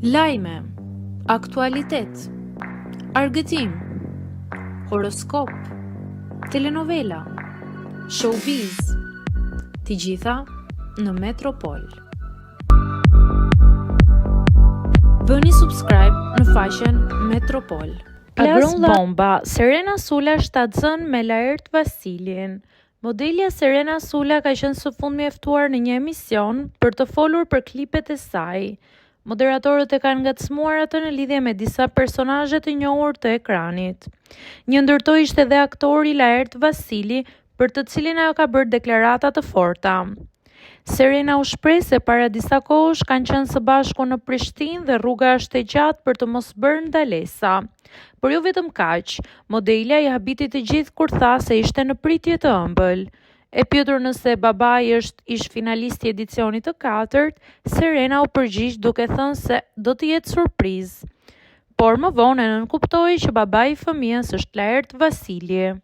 Lajme, aktualitet, argëtim, horoskop, telenovela, showbiz, të gjitha në Metropol. Bëni subscribe në faqen Metropol. Plas bomba, Serena Sula shtatzën me Laert Vasilin. Modelja Serena Sula ka qenë së fundmi e ftuar në një emision për të folur për klipet e saj. Moderatorët e kanë ngacmuar atë në lidhje me disa personazhe të njohur të ekranit. Një ndër to ishte edhe aktori Laert Vasili, për të cilin ajo ka bërë deklarata të forta. Serena u shpreh se para disa kohësh kanë qenë së bashku në Prishtinë dhe rruga është e gjatë për të mos bërë ndalesa. Por jo vetëm kaq, modelja i habiti të gjithë kur tha se ishte në pritje të ëmbël. E pyetur nëse babai është ish finalist i edicionit të 4, Serena u përgjigj duke thënë se do të jetë surprizë. Por më vonë nënkuptoi që babai i fëmijës është Laert Vasili.